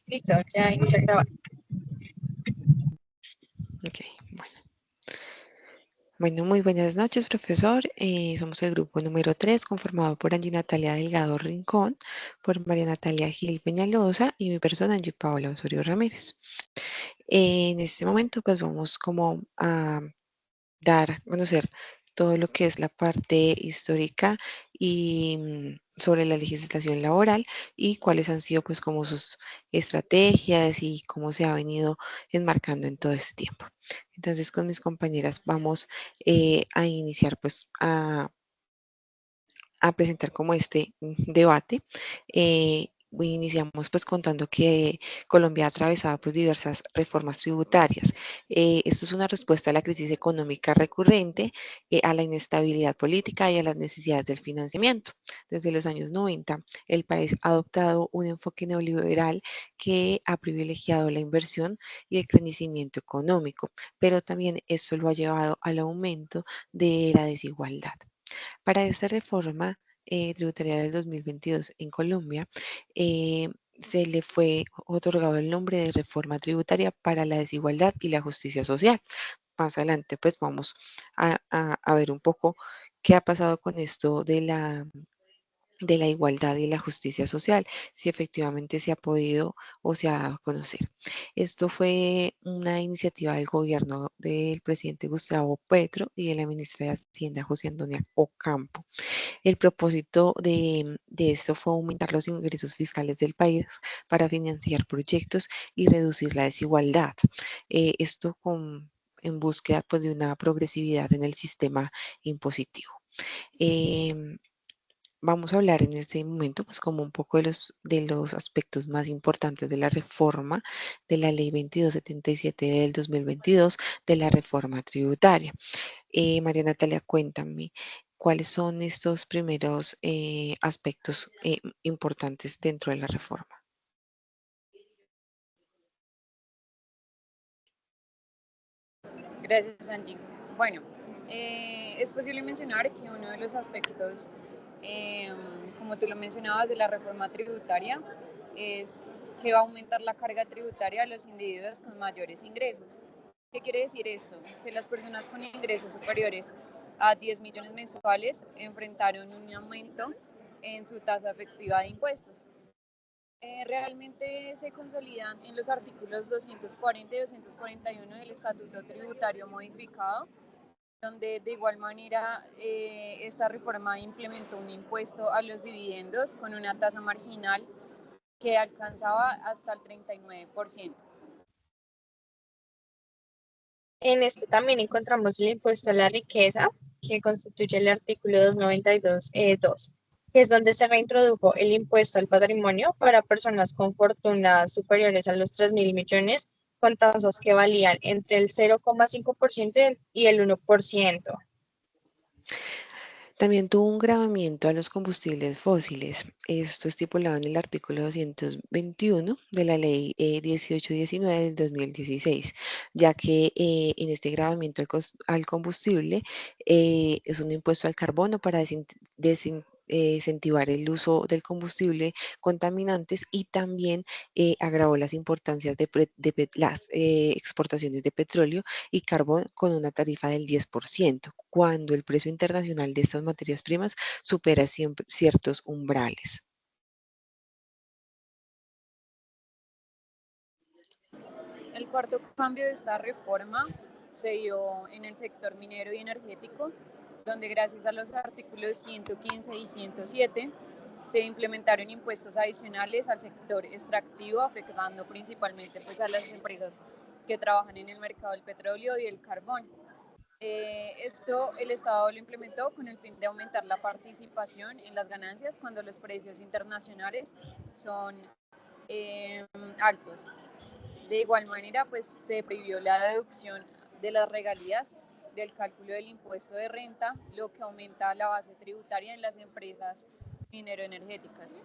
Listo, ya inicia a grabar. Ok, bueno, muy buenas noches, profesor. Somos el grupo número 3, conformado por Angie Natalia Delgado Rincón, por María Natalia Gil Peñalosa y mi persona, Angie Paola Osorio Ramírez. En este momento, pues vamos como a dar a conocer todo lo que es la parte histórica y sobre la legislación laboral y cuáles han sido pues como sus estrategias y cómo se ha venido enmarcando en todo este tiempo. Entonces con mis compañeras vamos a iniciar pues a presentar como este debate. Iniciamos pues contando que Colombia ha atravesado pues diversas reformas tributarias. Esto es una respuesta a la crisis económica recurrente, a la inestabilidad política y a las necesidades del financiamiento. Desde los años 90, el país ha adoptado un enfoque neoliberal que ha privilegiado la inversión y el crecimiento económico, pero también esto lo ha llevado al aumento de la desigualdad. Para esta reforma tributaria del 2022 en Colombia, eh, se le fue otorgado el nombre de Reforma Tributaria para la Desigualdad y la Justicia Social. Más adelante, pues vamos a ver un poco qué ha pasado con esto de la igualdad y la justicia social, si efectivamente se ha podido o se ha dado a conocer. Esto fue una iniciativa del gobierno del presidente Gustavo Petro y de la ministra de Hacienda José Antonio Ocampo. El propósito de esto fue aumentar los ingresos fiscales del país para financiar proyectos y reducir la desigualdad. Esto en búsqueda pues, de una progresividad en el sistema impositivo. Em, Vamos a hablar en este momento, pues como un poco de los aspectos más importantes de la reforma de la Ley 2277 del 2022 de la reforma tributaria. María Natalia, cuéntame, ¿cuáles son estos primeros aspectos importantes dentro de la reforma? Gracias, Angie. Bueno, es posible mencionar que uno de los aspectos, eh, como tú lo mencionabas, de la reforma tributaria es que va a aumentar la carga tributaria a los individuos con mayores ingresos. ¿Qué quiere decir esto? Que las personas con ingresos superiores a 10 millones mensuales enfrentaron un aumento en su tasa efectiva de impuestos. Realmente se consolidan en los artículos 240 y 241 del Estatuto Tributario Modificado, donde de igual manera esta reforma implementó un impuesto a los dividendos con una tasa marginal que alcanzaba hasta el 39%. En este también encontramos el impuesto a la riqueza, que constituye el artículo 292.2, que es donde se reintrodujo el impuesto al patrimonio para personas con fortunas superiores a los 3.000 millones, con tasas que valían entre el 0,5% y el 1%. También tuvo un gravamiento a los combustibles fósiles. Esto estipulado en el artículo 221 de la ley 1819 del 2016, ya que en este gravamiento al combustible es un impuesto al carbono para incentivar el uso del combustible contaminantes y también agravó las importancias de las exportaciones de petróleo y carbón con una tarifa del 10%, cuando el precio internacional de estas materias primas supera ciertos umbrales. El cuarto cambio de esta reforma se dio en el sector minero y energético, donde gracias a los artículos 115 y 107 se implementaron impuestos adicionales al sector extractivo, afectando principalmente pues, a las empresas que trabajan en el mercado del petróleo y el carbón. Esto el Estado lo implementó con el fin de aumentar la participación en las ganancias cuando los precios internacionales son eh, altos. De igual manera, pues se prohibió la deducción de las regalías del cálculo del impuesto de renta, lo que aumenta la base tributaria en las empresas minero-energéticas.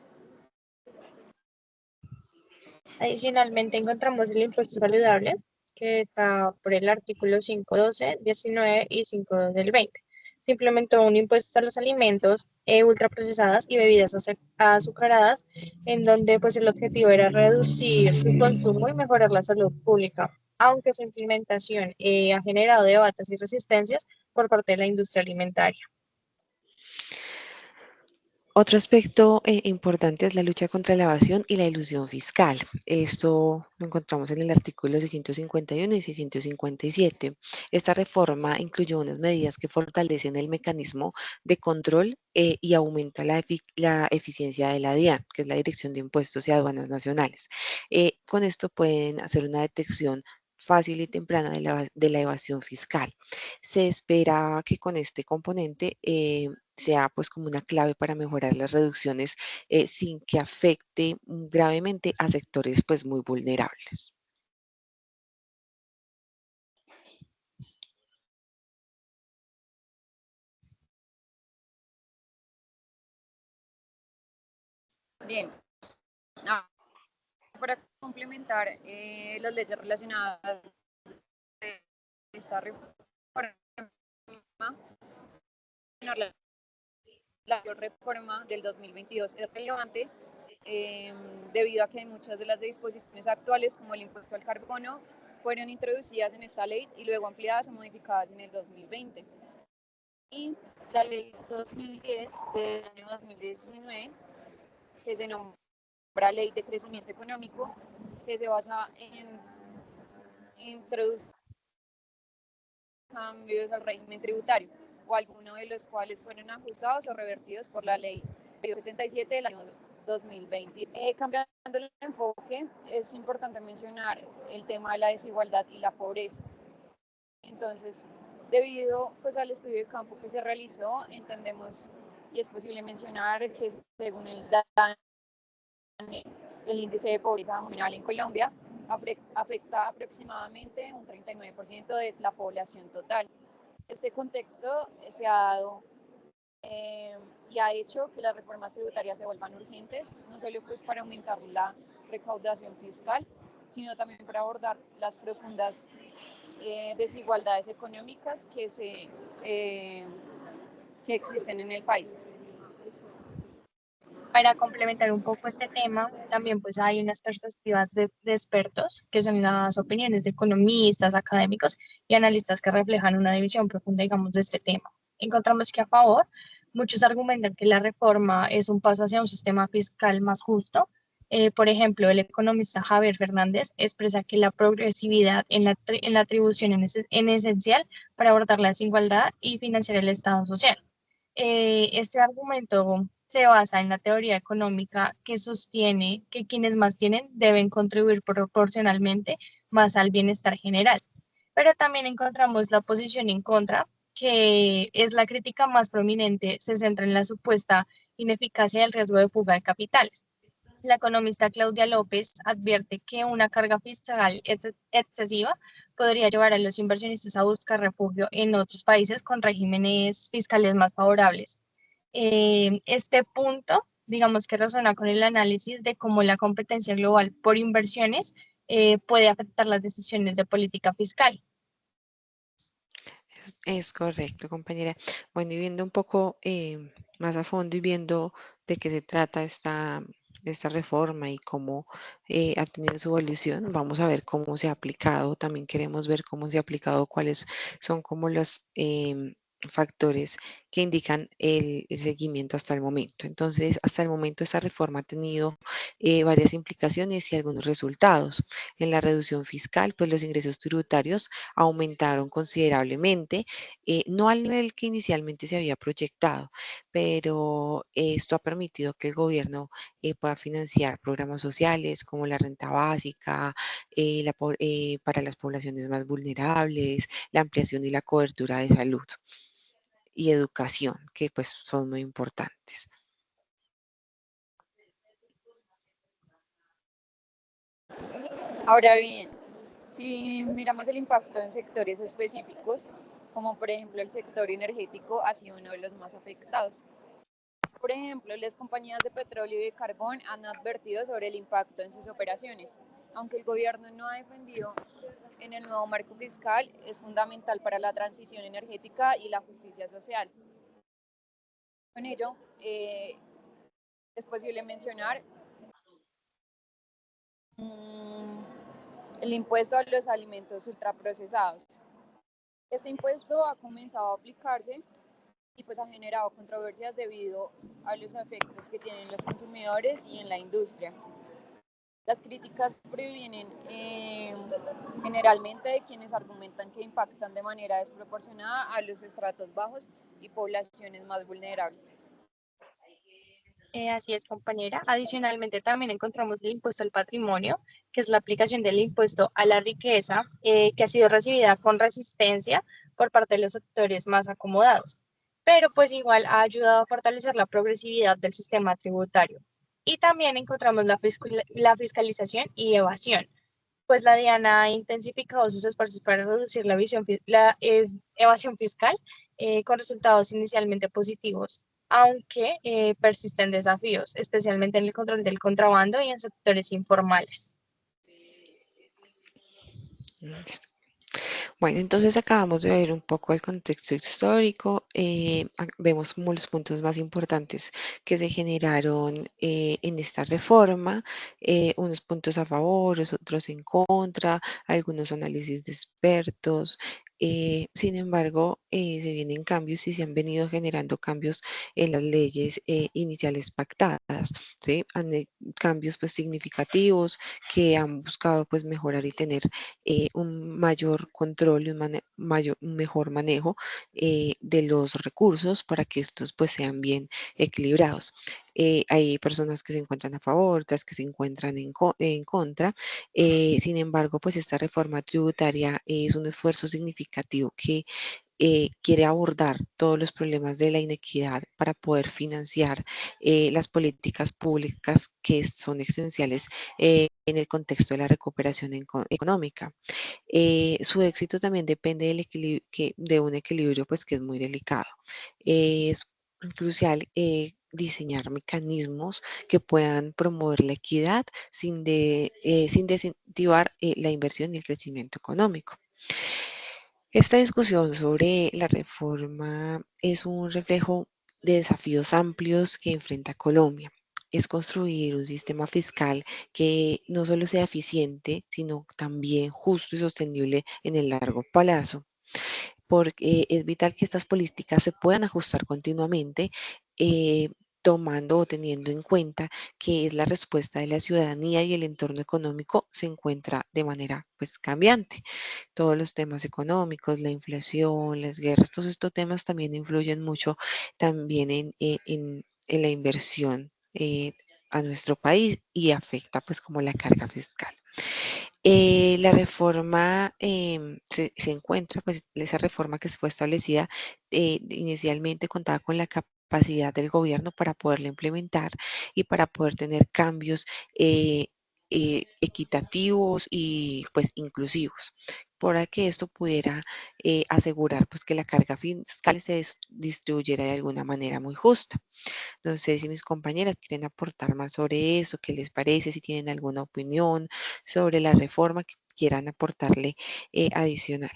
Adicionalmente encontramos el impuesto saludable, que está por el artículo 512, 19 y 5.2 del 20. se implementó un impuesto a los alimentos ultraprocesadas y bebidas azucaradas, en donde pues el objetivo era reducir su consumo y mejorar la salud pública, aunque su implementación ha generado debates y resistencias por parte de la industria alimentaria. Otro aspecto importante es la lucha contra la evasión y la ilusión fiscal. Esto lo encontramos en el artículo 651 y 657. Esta reforma incluyó unas medidas que fortalecen el mecanismo de control y aumenta la eficiencia de la DIAN, que es la Dirección de Impuestos y Aduanas Nacionales. Con esto pueden hacer una detección fácil y temprana de la evasión fiscal. Se espera que con este componente sea pues como una clave para mejorar las reducciones sin que afecte gravemente a sectores pues muy vulnerables. Bien, para complementar las leyes relacionadas de esta reforma, la, la reforma del 2022 es relevante debido a que muchas de las disposiciones actuales, como el impuesto al carbono, fueron introducidas en esta ley y luego ampliadas o modificadas en el 2020. Y la ley 2010 del año 2019, que se nombra Ley de Crecimiento Económico, que se basa en introducir cambios al régimen tributario, o algunos de los cuales fueron ajustados o revertidos por la Ley 77 del año 2020. Cambiando el enfoque, es importante mencionar el tema de la desigualdad y la pobreza. Entonces, debido pues, al estudio de campo que se realizó, entendemos y es posible mencionar que según el DANE, el índice de pobreza nominal en Colombia afecta aproximadamente un 39% de la población total. Este contexto se ha dado y ha hecho que las reformas tributarias se vuelvan urgentes, no solo pues para aumentar la recaudación fiscal, sino también para abordar las profundas desigualdades económicas que existen en el país. Para complementar un poco este tema, también pues hay unas perspectivas de expertos, que son las opiniones de economistas, académicos y analistas que reflejan una división profunda, digamos, de este tema. Encontramos que a favor, muchos argumentan que la reforma es un paso hacia un sistema fiscal más justo. Por ejemplo, el economista Javier Fernández expresa que la progresividad en la atribución es esencial para abordar la desigualdad y financiar el Estado social. Este argumento se basa en la teoría económica que sostiene que quienes más tienen deben contribuir proporcionalmente más al bienestar general. Pero también encontramos la posición en contra, que es la crítica más prominente, se centra en la supuesta ineficacia del riesgo de fuga de capitales. La economista Claudia López advierte que una carga fiscal excesiva podría llevar a los inversionistas a buscar refugio en otros países con regímenes fiscales más favorables. Este punto, digamos que resuena con el análisis de cómo la competencia global por inversiones puede afectar las decisiones de política fiscal. Es correcto, compañera. Bueno, y viendo un poco más a fondo y viendo de qué se trata esta reforma y cómo ha tenido su evolución, vamos a ver cómo se ha aplicado. También queremos ver cómo se ha aplicado, cuáles son como los factores que indican el seguimiento hasta el momento. Entonces, hasta el momento esta reforma ha tenido varias implicaciones y algunos resultados. En la reducción fiscal, pues los ingresos tributarios aumentaron considerablemente, no al nivel que inicialmente se había proyectado, pero esto ha permitido que el gobierno pueda financiar programas sociales como la renta básica para las poblaciones más vulnerables, la ampliación y la cobertura de salud y educación, que pues son muy importantes. Ahora bien, si miramos el impacto en sectores específicos, como por ejemplo el sector energético, ha sido uno de los más afectados. Por ejemplo, las compañías de petróleo y de carbón han advertido sobre el impacto en sus operaciones, aunque el gobierno no ha defendido en el nuevo marco fiscal es fundamental para la transición energética y la justicia social. Con ello, es posible mencionar el impuesto a los alimentos ultraprocesados. Este impuesto ha comenzado a aplicarse y pues ha generado controversias debido a los efectos que tienen los consumidores y en la industria. Las críticas provienen generalmente de quienes argumentan que impactan de manera desproporcionada a los estratos bajos y poblaciones más vulnerables. Así es, compañera. Adicionalmente, también encontramos el impuesto al patrimonio, que es la aplicación del impuesto a la riqueza, que ha sido recibida con resistencia por parte de los sectores más acomodados, pero pues igual ha ayudado a fortalecer la progresividad del sistema tributario. Y también encontramos la fiscalización y evasión, pues la DIAN ha intensificado sus esfuerzos para reducir la evasión fiscal con resultados inicialmente positivos, aunque persisten desafíos, especialmente en el control del contrabando y en sectores informales. Bueno, entonces acabamos de ver un poco el contexto histórico, vemos como los puntos más importantes que se generaron en esta reforma, unos puntos a favor, otros en contra, algunos análisis de expertos. Sin embargo, se vienen cambios y se han venido generando cambios en las leyes iniciales pactadas, ¿sí? Cambios pues significativos que han buscado pues mejorar y tener un mayor control y un mejor manejo de los recursos para que estos pues sean bien equilibrados. Hay personas que se encuentran a favor, otras que se encuentran en contra. Sin embargo, pues esta reforma tributaria es un esfuerzo significativo que quiere abordar todos los problemas de la inequidad para poder financiar las políticas públicas que son esenciales en el contexto de la recuperación económica. Su éxito también depende de un equilibrio pues, que es muy delicado. Es crucial diseñar mecanismos que puedan promover la equidad sin desincentivar la inversión y el crecimiento económico. Esta discusión sobre la reforma es un reflejo de desafíos amplios que enfrenta Colombia. Es construir un sistema fiscal que no solo sea eficiente, sino también justo y sostenible en el largo plazo, porque es vital que estas políticas se puedan ajustar continuamente, tomando o teniendo en cuenta que es la respuesta de la ciudadanía y el entorno económico se encuentra de manera pues cambiante. Todos los temas económicos, la inflación, las guerras, todos estos temas también influyen mucho también en la inversión a nuestro país y afecta pues como la carga fiscal. La reforma se encuentra, pues esa reforma que fue establecida inicialmente contaba con la capacidad del gobierno para poderla implementar y para poder tener cambios eh, equitativos y pues inclusivos, para que esto pudiera asegurar pues que la carga fiscal se distribuyera de alguna manera muy justa. No sé si mis compañeras quieren aportar más sobre eso, qué les parece, si tienen alguna opinión sobre la reforma que quieran aportarle adicional.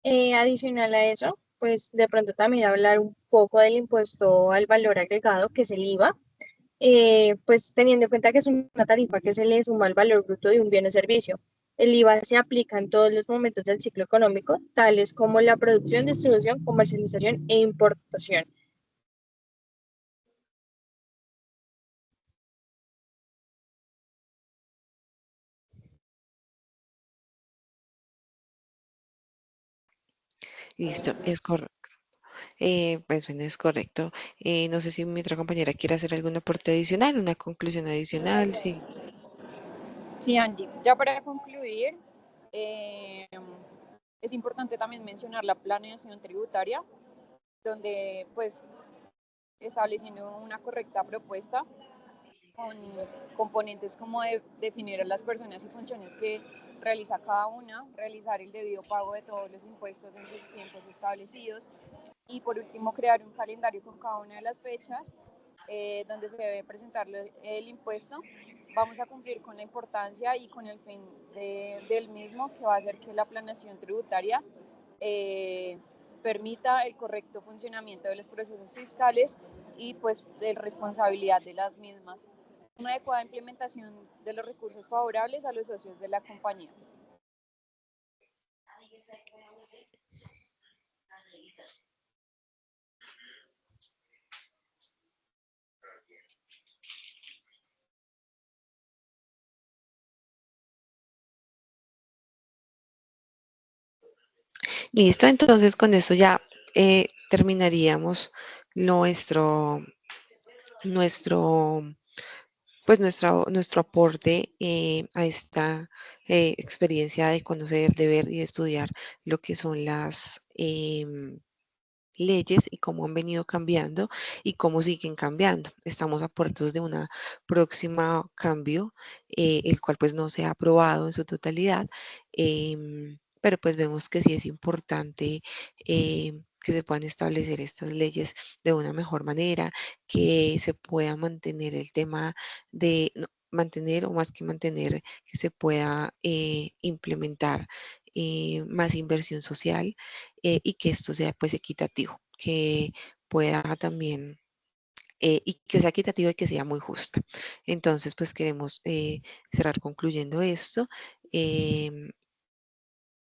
Adicional a eso, pues de pronto también hablar un poco del impuesto al valor agregado, que es el IVA, pues teniendo en cuenta que es una tarifa que se le suma al valor bruto de un bien o servicio. El IVA se aplica en todos los momentos del ciclo económico, tales como la producción, distribución, comercialización e importación. Listo, es correcto. Pues bueno, es correcto. No sé si mi otra compañera quiere hacer algún aporte adicional, una conclusión adicional, sí. Sí, Angie, ya para concluir, eh, es importante también mencionar la planeación tributaria, donde pues estableciendo una correcta propuesta con componentes como de definir a las personas y funciones que realiza cada una, realizar el debido pago de todos los impuestos en sus tiempos establecidos y por último crear un calendario con cada una de las fechas donde se debe presentar el impuesto vamos a cumplir con la importancia y con el fin del mismo, que va a hacer que la planeación tributaria permita el correcto funcionamiento de los procesos fiscales y pues de responsabilidad de las mismas. Una adecuada implementación de los recursos favorables a los socios de la compañía. Listo, entonces con eso ya terminaríamos nuestro, nuestro, nuestro aporte a esta experiencia de conocer, de ver y de estudiar lo que son las leyes y cómo han venido cambiando y cómo siguen cambiando. Estamos a puertos de una próxima cambio, el cual pues no se ha aprobado en su totalidad, pero pues vemos que sí es importante que se puedan establecer estas leyes de una mejor manera, que se pueda mantener el tema de mantener o más que mantener, que se pueda implementar más inversión social y que esto sea pues equitativo, que pueda también y que sea equitativo y que sea muy justo. Entonces pues queremos cerrar concluyendo esto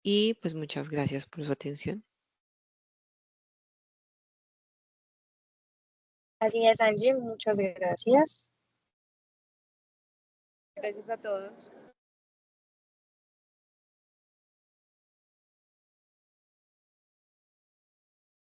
y pues muchas gracias por su atención. Así es, Angie, muchas gracias. Gracias a todos.